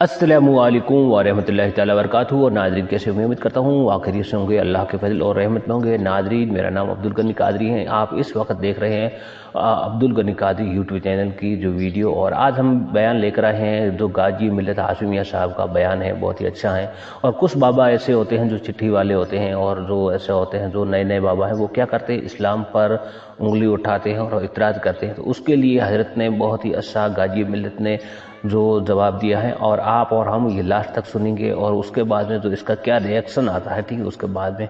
السلام علیکم ورحمۃ اللہ تعالیٰ وبرکاتہ. اور ناظرین کیسے ہوں؟ امید کرتا ہوں آخری سے ہوں گے، اللہ کے فضل اور رحمت میں ہوں گے. ناظرین، میرا نام عبدالغنی قادری ہے. آپ اس وقت دیکھ رہے ہیں عبدالغنی قادری یوٹیوب چینل کی جو ویڈیو، اور آج ہم بیان لے کر آئے ہیں جو غازی ملت ہاشمیہ صاحب کا بیان ہے، بہت ہی اچھا ہے. اور کچھ بابا ایسے ہوتے ہیں جو چٹھی والے ہوتے ہیں، اور جو ایسے ہوتے ہیں جو نئے بابا ہیں، وہ کیا کرتے ہیں، اسلام پر انگلی اٹھاتے ہیں اور اعتراض کرتے ہیں. تو اس کے لیے حضرت نے بہت ہی اچھا غازی ملت نے جو جواب دیا ہے، اور آپ اور ہم یہ لاسٹ تک سنیں گے، اور اس کے بعد میں جو اس کا کیا ری ایکشن آتا ہے، ٹھیک ہے، اس کے بعد میں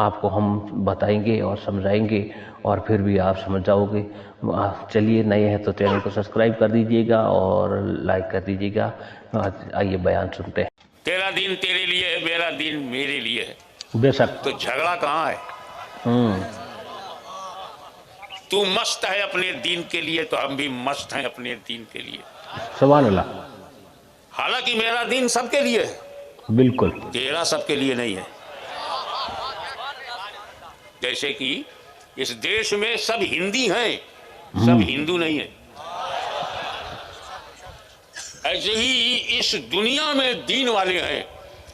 آپ کو ہم بتائیں گے اور سمجھائیں گے، اور پھر بھی آپ سمجھ جاؤ گے. چلیے، نئے ہیں تو چینل کو سبسکرائب کر دیجئے گا اور لائک کر دیجئے گا. آئیے بیان سنتے ہیں. تیرا دین تیرے لیے ہے، میرا دین میرے لیے ہے، بے شک. تو جھگڑا کہاں ہے؟ تو مست ہے اپنے دین کے لیے تو ہم بھی مست ہیں اپنے دین کے لیے. سبحان اللہ. حالانکہ میرا دین سب کے لیے ہے، بالکل. تیرا سب کے لیے نہیں ہے. جیسے کہ اس دیش میں سب ہندی ہیں، سب ہندو نہیں ہیں. ایسے ہی اس دنیا میں دین والے ہیں،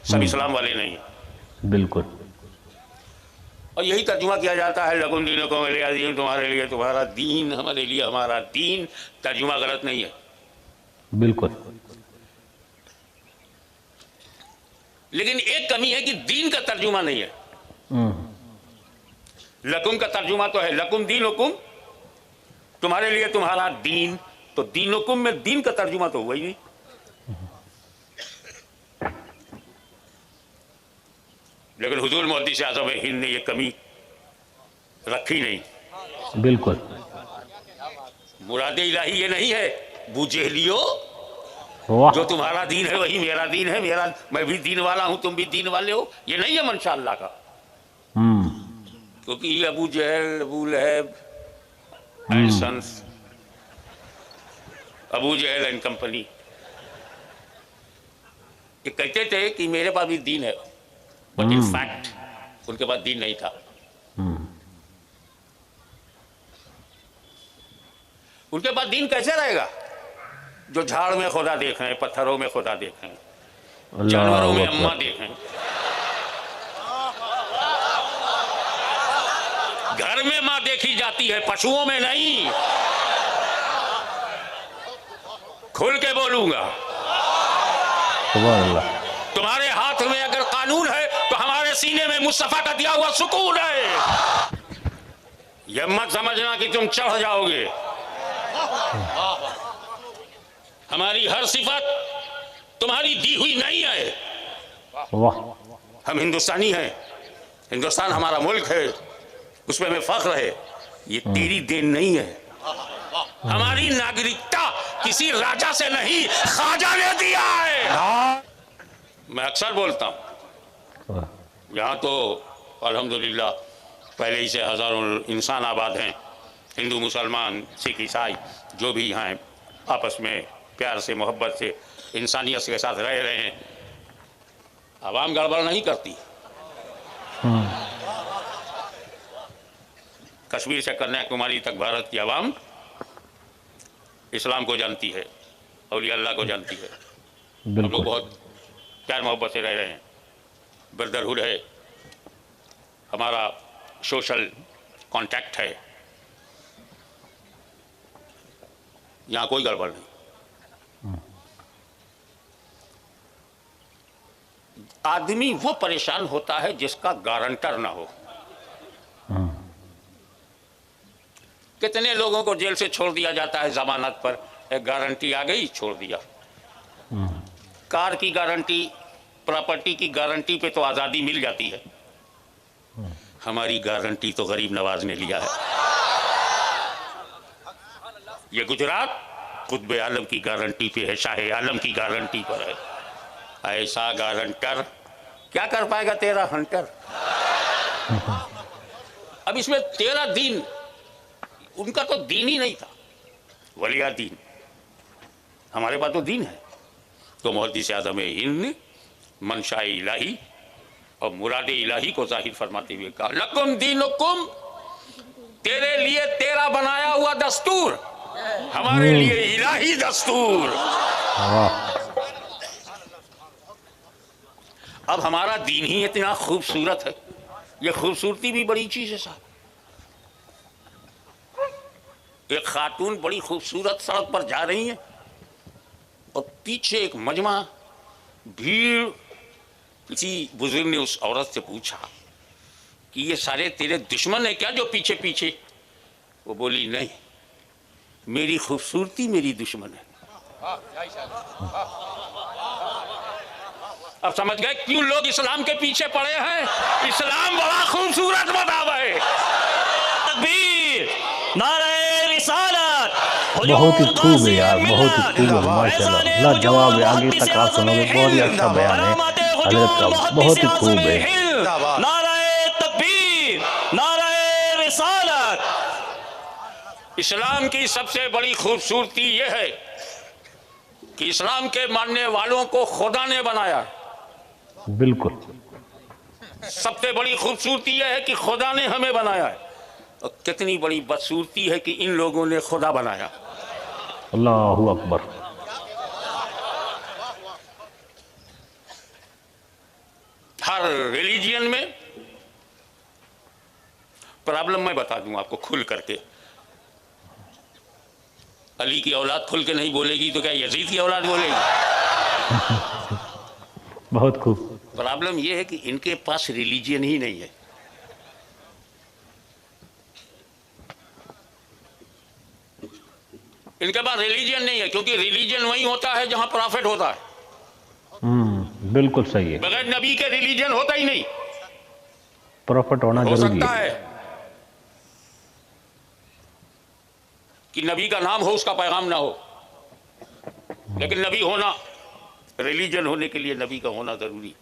سب اسلام والے نہیں ہیں. بالکل. اور یہی ترجمہ کیا جاتا ہے لکم دینکم ولی دین، تمہارے لیے تمہارا دین، ہمارے لیے ہمارا دین. ترجمہ غلط نہیں ہے. بالکل. لیکن ایک کمی ہے کہ دین کا ترجمہ نہیں ہے. لکم کا ترجمہ تو ہے لکم دینکم، تمہارے لیے تمہارا دین. تو دینکم میں دین کا ترجمہ تو ہوا ہی نہیں. لیکن حضور محدث اعظم ہند نے یہ کمی رکھی نہیں. بالکل. مراد الہی یہ نہیں ہے بو جہلیو، واہ. جو تمہارا دین ہے وہی میرا دین ہے، میں بھی دین والا ہوں، تم بھی دین والے ہو. یہ نہیں ہے منشاء اللہ کا. کیونکہ یہ ابو Jahl, Abu Lahab and sons, Abu Jahl and company, یہ کہتے تھے کہ میرے پاس بھی دین ہے، بٹ ان فیکٹ ان کے پاس دین نہیں تھا. ان کے پاس دین کیسے رہے گا جو جھاڑ میں خدا دیکھیں، پتھروں میں خدا دیکھیں، جانوروں میں اماں دیکھیں، گھر میں ماں دیکھی جاتی ہے، پشوؤں میں نہیں. کھل کے بولوں گا، سبحان اللہ. تمہارے ہاتھ میں اگر قانون ہے تو ہمارے سینے میں مصطفیٰ کا دیا ہوا سکون ہے. یہ مت سمجھنا کہ تم چڑھ جاؤ گے. ہماری ہر صفت تمہاری دی ہوئی نہیں ہے. واہ. ہم ہندوستانی ہیں، ہندوستان ہمارا ملک ہے، اس میں ہمیں فخر ہے. یہ تیری دین نہیں ہے. ہماری ناگرکتا کسی راجا سے نہیں، خواجہ نے دیا ہے. میں اکثر بولتا ہوں، یہاں تو الحمدللہ پہلے ہی سے ہزاروں انسان آباد ہیں، ہندو، مسلمان، سکھ، عیسائی، جو بھی یہاں ہیں، آپس میں پیار سے، محبت سے، انسانیت کے ساتھ رہ رہے ہیں. عوام گڑبڑ نہیں کرتی. کشمیر سے کنیا کماری تک بھارت کی عوام اسلام کو جانتی ہے، اولیاء اللہ کو جانتی ہے. ہم لوگ بالکل. بہت پیار محبت سے رہ رہے ہیں. بردرہڈ ہے، ہمارا سوشل کانٹیکٹ ہے. یہاں کوئی گڑبڑ نہیں. آدمی وہ پریشان ہوتا ہے جس کا گارنٹر نہ ہو. کتنے لوگوں کو جیل سے چھوڑ دیا جاتا ہے ضمانت پر، ایک گارنٹی آ گئی چھوڑ دیا. کار کی گارنٹی، پراپرٹی کی گارنٹی پہ تو آزادی مل جاتی ہے. ہماری گارنٹی تو غریب نواز نے لیا ہے. یہ گجرات قطب عالم کی گارنٹی پہ ہے، شاہ عالم کی گارنٹی پر ہے. ایسا گارنٹر کیا کر پائے گا تیرا ہنٹر. اب اس میں تیرا دین، ان کا تو دین ہی نہیں تھا، ولیہ دین. ہمارے پاس تو دین ہے. تو محدث اعظم ہند نے منشاء الہی اور مراد الہی کو ظاہر فرماتے ہوئے کہا لکم دینکم، تیرے لیے تیرا بنایا ہوا دستور، ہمارے لیے الہی دستور. اب ہمارا دین ہی اتنا خوبصورت ہے. یہ خوبصورتی بھی بڑی چیز ہے صاحب. ایک خاتون بڑی خوبصورت سڑک پر جا رہی ہیں اور پیچھے ایک مجمع بھیڑ. کسی بزرگ نے اس عورت سے پوچھا کہ یہ سارے تیرے دشمن ہیں کیا جو پیچھے پیچھے؟ وہ بولی نہیں، میری خوبصورتی میری دشمن ہے. اب سمجھ گئے کیوں لوگ اسلام کے پیچھے پڑے ہیں؟ اسلام بڑا خوبصورت مذہب ہے. تکبیر، نعرہ رسالت. بہت ہی خوب ہے یار، بہت ہی خوب ہے، ماشاءاللہ. لاجواب ہے، آگے تک آپ سنو گے، بہت ہی اچھا بیان ہے حضرت کا، بہت ہی خوب ہے. نعرہ تکبیر، نعرہ رسالت. اسلام کی سب سے بڑی خوبصورتی یہ ہے کہ اسلام کے ماننے والوں کو خدا نے بنایا. بالکل. سب سے بڑی خوبصورتی یہ ہے کہ خدا نے ہمیں بنایا ہے. اور کتنی بڑی بدصورتی ہے کہ ان لوگوں نے خدا بنایا. اللہ اکبر. ہر ریلیجین میں پرابلم میں بتا دوں آپ کو کھل کر کے. علی کی اولاد کھل کے نہیں بولے گی تو کیا یزید کی اولاد بولے گی؟ بہت خوب. پرابلم یہ ہے کہ ان کے پاس ریلیجین ہی نہیں ہے. ان کے پاس ریلیجین نہیں ہے کیونکہ ریلیجین وہی ہوتا ہے جہاں پرافٹ ہوتا ہے. بالکل صحیح ہے. بغیر نبی کے ریلیجن ہوتا ہی نہیں. پروفٹ ہونا ہو ضروری سکتا ہے. ہے کہ نبی کا نام ہو اس کا پیغام نہ ہو، لیکن نبی ہونا، ریلیجن ہونے کے لیے نبی کا ہونا ضروری.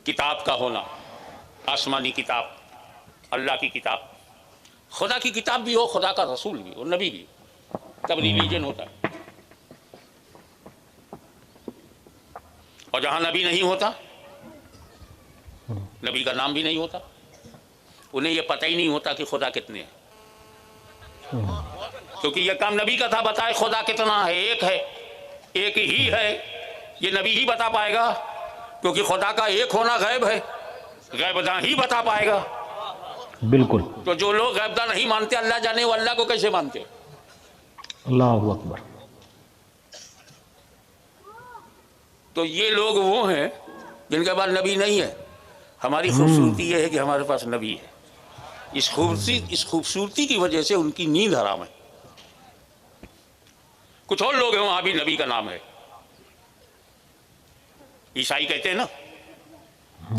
کتاب کا ہونا، آسمانی کتاب، اللہ کی کتاب، خدا کی کتاب بھی ہو، خدا کا رسول بھی ہو، نبی بھی، تب ریلیجن ہوتا ہے. اور جہاں نبی نہیں ہوتا، نبی کا نام بھی نہیں ہوتا، انہیں یہ پتہ ہی نہیں ہوتا کہ خدا کتنے ہیں. کیونکہ یہ کام نبی کا تھا، بتائے خدا کتنا ہے. ایک ہے، ایک ہی ہے. یہ نبی ہی بتا پائے گا کیونکہ خدا کا ایک ہونا غیب ہے، غیب داں ہی بتا پائے گا. بالکل. تو جو لوگ غیب داں نہیں مانتے، اللہ جانے وہ اللہ کو کیسے مانتے؟ اللہ اکبر. تو یہ لوگ وہ ہیں جن کے پاس نبی نہیں ہے. ہماری خوبصورتی یہ ہے کہ ہمارے پاس نبی ہے. اس خوبصورتی کی وجہ سے ان کی نیند حرام ہے. کچھ اور لوگ ہیں وہاں بھی نبی کا نام ہے. عیسائی کہتے ہیں نا،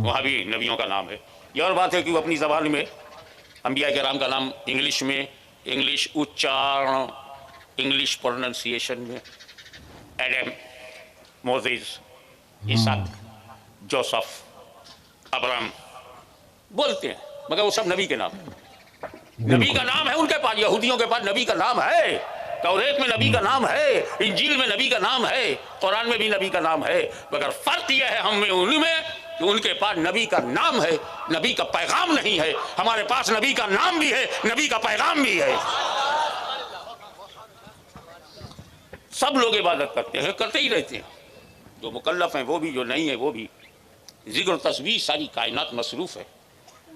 وہاں بھی نبیوں کا نام ہے. یہ اور بات ہے کہ وہ اپنی زبان میں انبیاء کرام کا نام انگلش میں، انگلش اچارن، انگلش پروننسیشن میں ایڈم، موزیز، اسحاق، جوسف، ابراہم بولتے ہیں، مگر وہ سب نبی کے نام ہیں. نبی کا نام ہے ان کے پاس. یہودیوں کے پاس نبی کا نام ہے، توریت میں نبی کا نام ہے، انجیل میں نبی کا نام ہے، قرآن میں بھی نبی کا نام ہے. مگر فرق یہ ہے ہم میں ان میں کہ ان کے پاس نبی کا نام ہے، نبی کا پیغام نہیں ہے. ہمارے پاس نبی کا نام بھی ہے، نبی کا پیغام بھی ہے. سب لوگ عبادت کرتے ہیں، کرتے ہی رہتے ہیں. جو مکلف ہیں وہ بھی، جو نہیں ہیں وہ بھی. ذکر و تسبیح ساری کائنات مصروف ہے.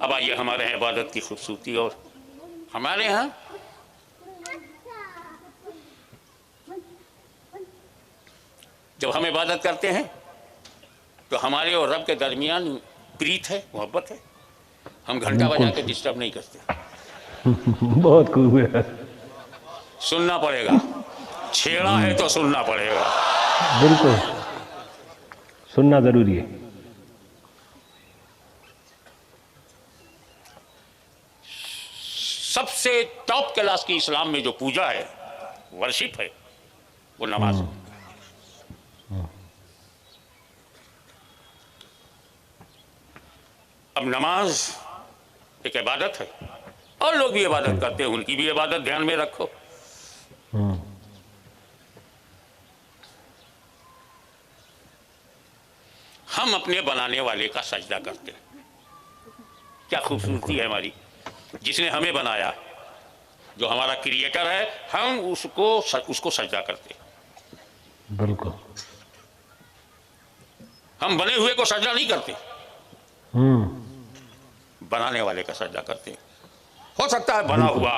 اب آئیے ہمارے ہیں عبادت کی خوبصورتی. اور ہمارے ہاں جب ہم عبادت کرتے ہیں تو ہمارے اور رب کے درمیان پریت ہے، محبت ہے. ہم گھنٹہ بجا کے ڈسٹرب نہیں کرتے. بہت خوب ہے. سننا پڑے گا، چھیڑا ہے تو سننا پڑے گا. بالکل سننا ضروری ہے. سب سے ٹاپ کلاس کی اسلام میں جو پوجا ہے، ورشپ ہے، وہ نماز ہے. اب نماز ایک عبادت ہے، اور لوگ بھی عبادت کرتے ہیں، ان کی بھی عبادت دھیان میں رکھو. ہم اپنے بنانے والے کا سجدہ کرتے ہیں. کیا خوبصورتی ہے ہماری، جس نے ہمیں بنایا، جو ہمارا کریٹر ہے، ہم اس کو سجدہ کرتے ہیں. بالکل. हम बने हुए को सजदा नहीं करते, बनाने वाले का सजदा करते हैं। हो सकता है बना हुआ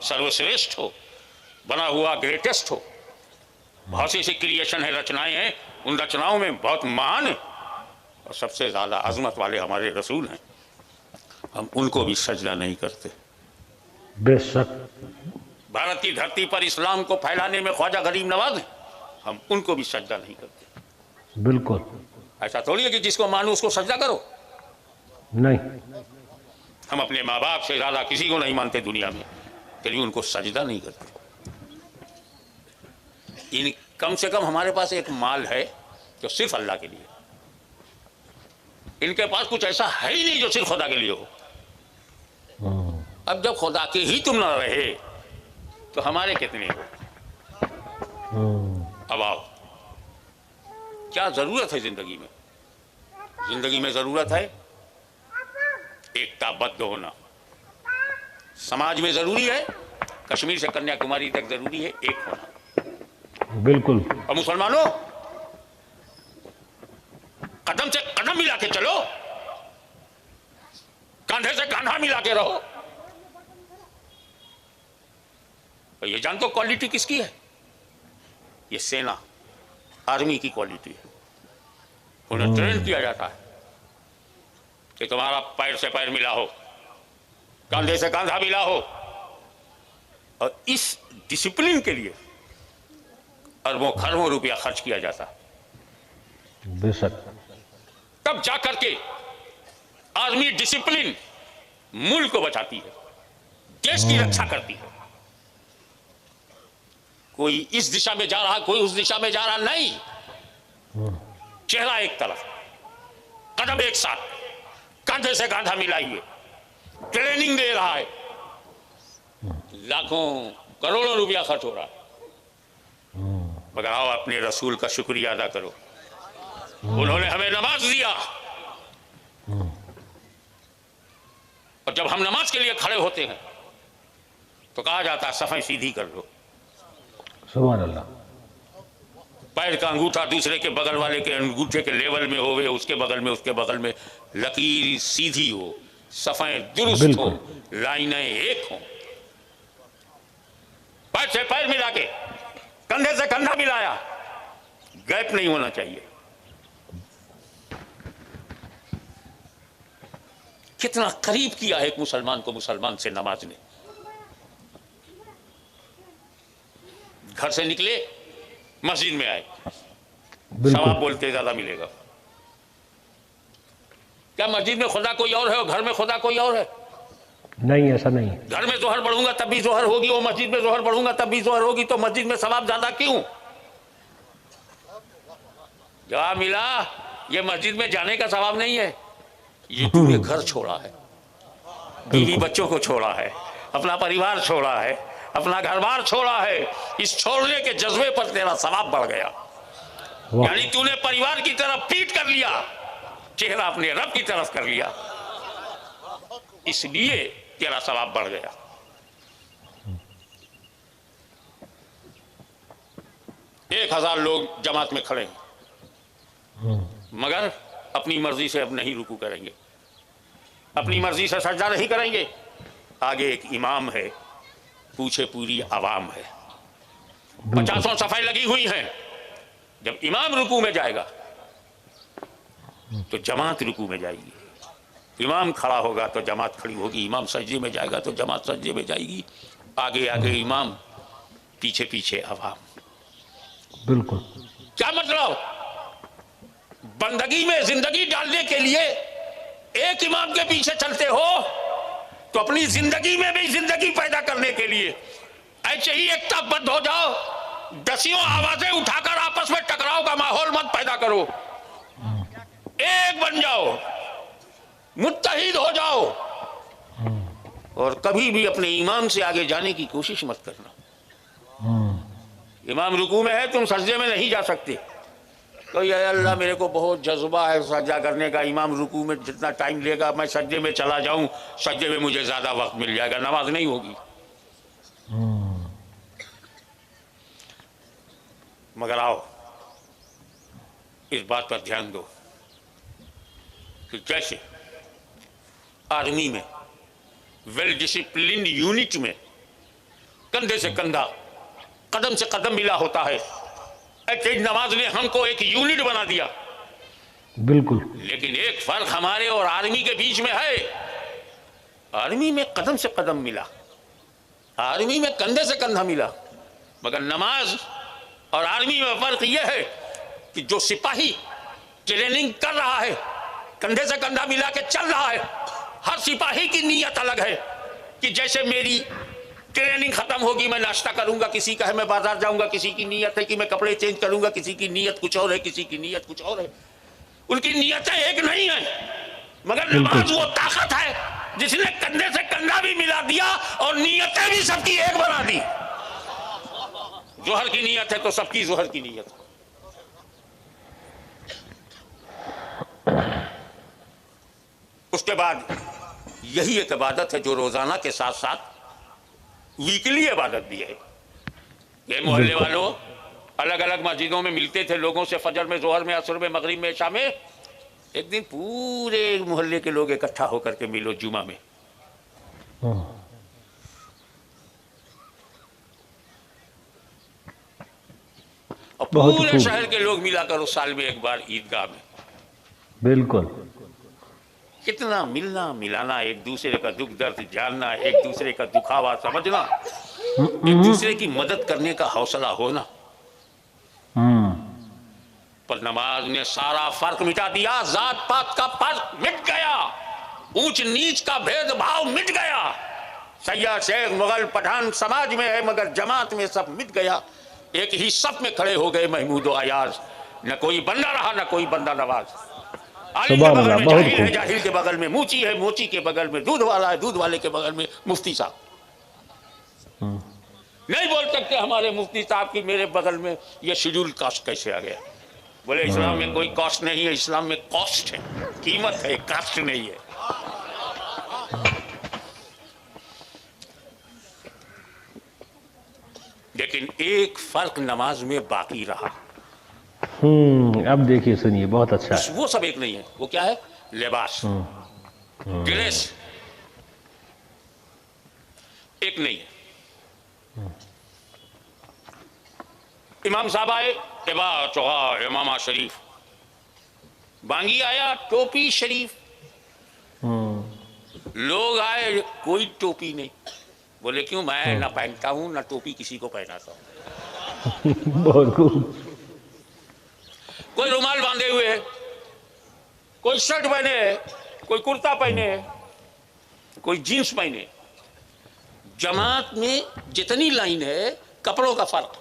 सर्वश्रेष्ठ हो, बना हुआ ग्रेटेस्ट हो, बहुत सी ऐसी क्रिएशन है, रचनाएं हैं, उन रचनाओं में बहुत महान है और सबसे ज्यादा अजमत वाले हमारे रसूल हैं, हम उनको भी सजदा नहीं करते। बेशक। भारत की धरती पर इस्लाम को फैलाने में ख्वाजा गरीब नवाज है, हम उनको भी सजदा नहीं करते। बिल्कुल। ऐसा थोड़ी है कि जिसको मानो उसको सजदा करो, नहीं। हम अपने माँ बाप से ज्यादा किसी को नहीं मानते दुनिया में, फिर भी उनको सजदा नहीं करते। इन कम से कम हमारे पास एक माल है जो सिर्फ अल्लाह के लिए, इनके पास कुछ ऐसा है ही नहीं जो सिर्फ खुदा के लिए हो। अब जब खुदा के ही तुम ना रहे तो हमारे कितने हो? अब आओ, क्या जरूरत है जिंदगी में? जिंदगी में जरूरत है एकताबद्ध होना। समाज में जरूरी है, कश्मीर से कन्याकुमारी तक जरूरी है एक होना। बिल्कुल। और मुसलमानों, कदम से कदम मिला के चलो, कंधे से कंधा मिला के रहो। और ये जानते हो क्वालिटी किसकी है? ये सेना, आर्मी की क्वालिटी है। उन्हें ट्रेन किया जाता है कि तुम्हारा पैर से पैर मिला हो, कंधे से कंधा मिला हो, और इस डिसिप्लिन के लिए अरबों खरबों रुपया खर्च किया जाता है। बेशक। तब जाकर के आर्मी डिसिप्लिन मुल्क को बचाती है, देश की रक्षा करती है। कोई इस दिशा में जा रहा, कोई उस दिशा में जा रहा नहीं, चेहरा एक तरफ, कदम एक साथ, कंधे से कंधा मिलाइए, ट्रेनिंग दे रहा है, लाखों करोड़ों रुपया खर्च हो रहा है, मगर आओ अपने रसूल का शुक्रिया अदा करो। उन्होंने हमें नमाज दिया, और जब हम नमाज के लिए खड़े होते हैं तो कहा जाता है सफाई सीधी कर लो। सुभान अल्लाह। पैर का अंगूठा दूसरे के बगल वाले के अंगूठे के लेवल में होवे, उसके बगल में, उसके बगल में लकीर सीधी हो, सफाई दुरुस्त हो, लाइनें एक हो। पैर से पैर मिला के, कंधे से कंधा मिलाया, गैप नहीं होना चाहिए। कितना करीब किया है एक मुसलमान को मुसलमान से नमाज ने। घर से निकले, मस्जिद में आए, सवाब बोलते ज्यादा मिलेगा। क्या मस्जिद में खुदा कोई और है और घर में खुदा कोई और है? नहीं, ऐसा नहीं। घर में जोहर पढ़ूंगा तब भी जोहर होगी, और मस्जिद में जोहर पढ़ूंगा तब भी जोहर होगी, तो मस्जिद में सवाब ज्यादा क्यों? जवाब मिला, ये मस्जिद में जाने का सवाब नहीं है, ये तूने घर छोड़ा है, बीवी बच्चों को छोड़ा है, अपना परिवार छोड़ा है, अपना घर बार छोड़ा है। इस छोड़ने के जज्बे पर तेरा सवाब बढ़ गया। यानी तूने परिवार की तरफ पीट कर लिया, चेहरा अपने रब की तरफ कर लिया, इसलिए तेरा सवाब बढ़ गया। एक 1000 लोग जमात में खड़े हैं, मगर अपनी मर्जी से अब नहीं रुकू करेंगे, अपनी मर्जी से सजदा नहीं करेंगे। आगे एक इमाम है, पूछे पूरी आवाम है, 50 सफाई लगी हुई है। जब इमाम रुकू में जाएगा तो जमात रुकू में जाएगी, इमाम खड़ा होगा तो जमात खड़ी होगी, इमाम सजदे में जाएगा तो जमात सजदे में जाएगी, आगे आगे इमाम, पीछे पीछे आवाम। बिल्कुल। क्या मतलब? बंदगी में जिंदगी डालने के लिए एक इमाम के पीछे चलते हो, तो अपनी जिंदगी में भी जिंदगी पैदा करने के लिए ऐसे ही एकताबद्ध हो जाओ, दसियों आवाजें उठाकर आपस में टकराव का माहौल मत पैदा करो, एक बन जाओ, मुत्तहिद हो जाओ, और कभी भी अपने इमाम से आगे जाने की कोशिश मत करना। इमाम रुकू में है, तुम सजदे में नहीं जा सकते, तो या अल्लाह मेरे को बहुत जज्बा है सजदा करने का, इमाम रुकू में जितना टाइम लेगा मैं सजदे में चला जाऊं, सजदे में मुझे ज्यादा वक्त मिल जाएगा, नमाज नहीं होगी। मगर आओ इस बात पर ध्यान दो, कि जैसे आर्मी में वेल डिसिप्लिन यूनिट में कंधे से कंधा, कदम से कदम मिला होता है, ऐसे नमाज ने हमको एक यूनिट बना दिया। बिल्कुल। लेकिन एक फर्क हमारे और आर्मी के बीच में है, आर्मी में कदम से कदम मिला, आर्मी में कंधे से कंधा मिला, मगर नमाज और आर्मी में फर्क यह है कि जो सिपाही ट्रेनिंग कर रहा है, कंधे से कंधा मिला के चल रहा है, हर सिपाही की नीयत अलग है कि जैसे मेरी ट्रेनिंग खत्म होगी मैं नाश्ता करूंगा, किसी का है मैं बाजार जाऊंगा, किसी की नीयत है कि मैं कपड़े चेंज करूंगा, किसी की नीयत कुछ और है, किसी की नीयत कुछ और है। उनकी नीयतें एक नहीं है, मगर नमाज वो ताकत है जिसने कंधे से कंधा भी मिला दिया और नीयतें भी सबकी एक बना दी। जोहर की नीयत है तो सबकी जोहर की नीयत है। उसके बाद यही एक इबादत है जो रोजाना के साथ साथ वीकली इबादत भी है। ये मोहल्ले वालों अलग अलग मस्जिदों में मिलते थे लोगों से, फजर में, जोहर में, असर में, मगरिब में, इशा में। एक दिन पूरे मोहल्ले के लोग इकट्ठा होकर के मिलो जुमा में। और पूरे शहर के लोग मिला करो साल में एक बार ईदगाह में। बिल्कुल। कितना मिलना मिलाना, एक दूसरे का दुख दर्द जानना, एक दूसरे का दुखावा समझना, एक दूसरे की मदद करने का हौसला होना। पर नमाज ने सारा फर्क मिटा दिया, जात पात का फर्क मिट गया, ऊंच नीच का भेदभाव मिट गया। सैयद शेख मुगल पठान समाज में है मगर जमात में सब मिट गया। एक ही सफ में खड़े हो गए महमूद और अयाज, न कोई बंदा रहा न कोई बंदा नवाज। आलिम के बगल में जाहिल है, जाहिल के बगल में मूची है, मूची के बगल में दूध वाला है, दूध वाले के बगल में मुफ्ती साहब। नहीं बोल सकते हमारे मुफ्ती साहब की मेरे बगल में ये शेड्यूल कास्ट कैसे आ गया। बोले इस्लाम में कोई कास्ट नहीं है, इस्लाम में कॉस्ट है, कीमत है, कास्ट नहीं है। लेकिन एक फर्क नमाज में बाकी रहा। अब देखिए सुनिए, बहुत अच्छा है। वो सब एक नहीं है, वो क्या है? लिबास, ड्रेस एक नहीं है। इमाम साहब आए, एबा चौहा इमामा शरीफ, बांगी आया, टोपी शरीफ। लोग आए, कोई टोपी नहीं। बोले क्यों? मैं ना पहनता हूं ना टोपी किसी को पहनाता हूं। बहुत खूब। कोई रुमाल बांधे हुए है, कोई शर्ट पहने है, कोई कुर्ता पहने है, कोई जीन्स पहने। जमात में जितनी लाइन है, कपड़ों का फर्क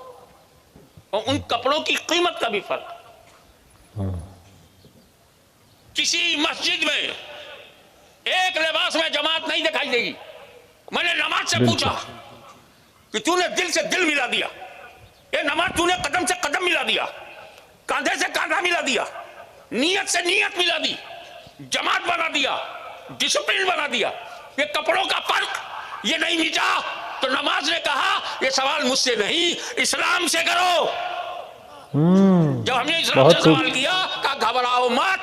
और उन कपड़ों की कीमत का भी फर्क। किसी मस्जिद में एक लिबास में जमात नहीं दिखाई देगी। मैंने नमाज से पूछा कि तूने दिल से दिल मिला दिया, ये नमाज तूने कदम से कदम मिला दिया, कांधे से कांधा मिला दिया, नीयत से नीयत मिला दी, जमात बना दिया, डिसिप्लिन बना दिया, ये कपड़ों का फर्क ये नहीं मिटा। तो नमाज ने कहा ये सवाल मुझसे नहीं, इस्लाम से करो। जब हमने इस्लाम से सवाल किया, कहा घबराओ मत,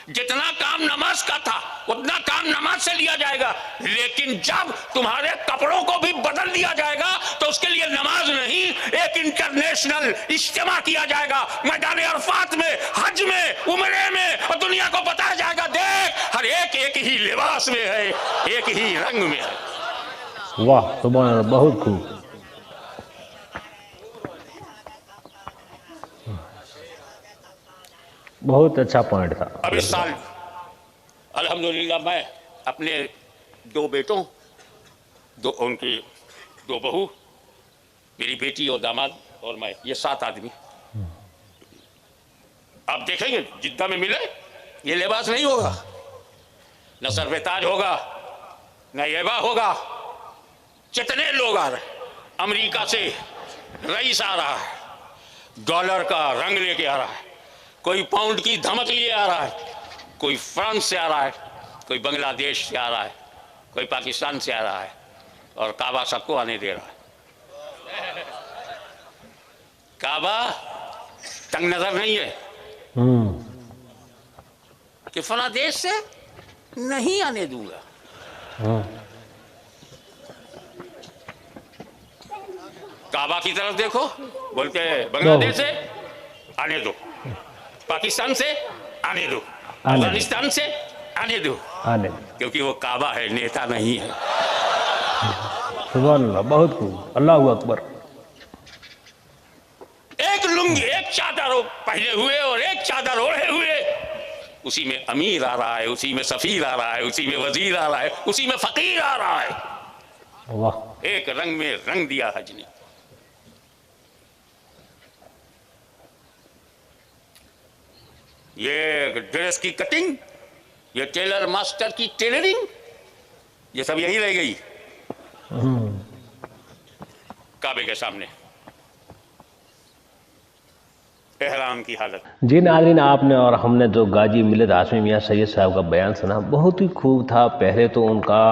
जितना काम नमाज का था उतना काम नमाज से लिया जाएगा, लेकिन जब तुम्हारे कपड़ों को भी बदल दिया जाएगा तो उसके लिए नमाज नहीं, एक इंटरनेशनल इज्तिमा किया जाएगा मैदान अरफात में, हज में, उम्रे में, और दुनिया को बताया जाएगा देख हर एक एक ही लिबास में है, एक ही रंग में है। वाह सुभान अल्लाह, बहुत खूब। बहुत अच्छा पॉइंट था। अब इस साल अल्हम्दुलिल्लाह मैं अपने दो बेटों, उनकी दो बहू, मेरी बेटी और दामाद और मैं, ये 7 आदमी आप देखेंगे जिद्दा में मिले, ये लिबास नहीं होगा, न सर पे ताज होगा, न येबा होगा। कितने लोग आ रहे, अमेरिका से रईस आ रहा है, डॉलर का रंग लेके आ रहा है, कोई पाउंड की धमक लिए आ रहा है, कोई फ्रांस से आ रहा है, कोई बांग्लादेश से आ रहा है, कोई पाकिस्तान से आ रहा है, और काबा सबको आने दे रहा है। काबा तंग नजर नहीं है, कि फला देश से नहीं आने दूंगा। काबा की तरफ देखो, बोलते हैं बांग्लादेश से आने दो, पाकिस्तान से आने दो, अफगानिस्तान से आने दो, क्योंकि वो काबा है, नेता नहीं है। सुभान अल्लाह, बहुत खूब, अल्लाहु अकबर। एक लुंगी, एक चादर पहने हुए और एक चादर ओढ़े हुए, उसी में अमीर आ रहा है, उसी में सफीर आ रहा है, उसी में वजीर आ रहा है, उसी में फकीर आ रहा है। वाह, एक रंग में रंग दिया हज ने। ये ड्रेस की कटिंग, ये टेलर मास्टर की टेलरिंग, ये सब यही रह गई काबे के सामने। एहराम की हालत। जी नाज़रीन, आपने और हमने जो गाजी मिल्लत हाशमी मियां सैयद साहब का बयान सुना, बहुत ही खूब था। पहले तो उनका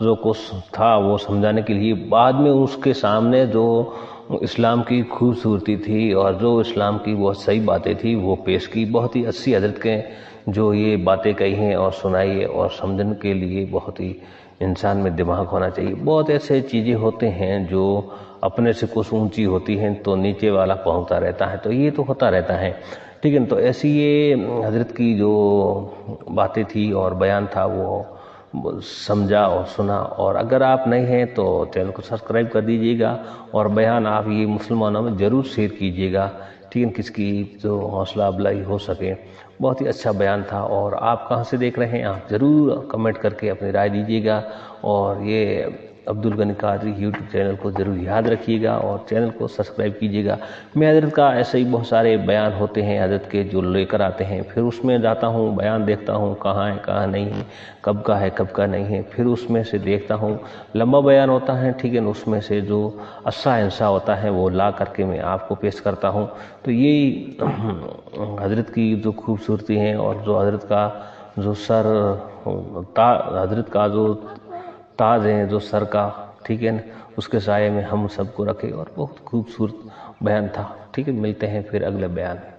जो कुछ था वो समझाने के लिए, बाद में उसके सामने जो इस्लाम की खूबसूरती थी और जो इस्लाम की बहुत सही बातें थी वो पेश की। बहुत ही अच्छी हजरत के जो ये बातें कही हैं और सुनाई है, और समझने के लिए बहुत ही इंसान में दिमाग होना चाहिए। बहुत ऐसे चीज़ें होते हैं जो अपने से कुछ ऊंची होती हैं तो नीचे वाला पहुंचता रहता है, तो ये तो होता रहता है, ठीक है। तो ऐसी ये हजरत की जो बातें थी और बयान था वो समझा और सुना। और अगर आप नए हैं तो चैनल को सब्सक्राइब कर दीजिएगा, और बयान आप ये मुसलमानों में ज़रूर शेयर कीजिएगा, ठीक है, किसकी जो हौसला अफजाई हो सके। बहुत ही अच्छा बयान था। और आप कहाँ से देख रहे हैं, आप ज़रूर कमेंट करके अपनी राय दीजिएगा। और ये अब्दुल गनी कादरी यूट्यूब चैनल को ज़रूर याद रखिएगा और चैनल को सब्सक्राइब कीजिएगा। मैं हजरत का ऐसे ही बहुत सारे बयान होते हैं हजरत के जो लेकर आते हैं, फिर उसमें जाता हूँ, बयान देखता हूँ कहाँ है कहाँ नहीं है, कब का है कब का नहीं है, फिर उसमें से देखता हूँ। लंबा बयान होता है, ठीक है, उसमें से जो अच्छा हिस्सा होता है वो ला करके मैं आपको पेश करता हूँ। तो यही हजरत की जो खूबसूरती है, और जो हजरत का जो सर हजरत का जो ताज है जो सर का, ठीक है ना, उसके साये में हम सबको रखे। और बहुत खूबसूरत बयान था, ठीक है। मिलते हैं फिर अगले बयान में।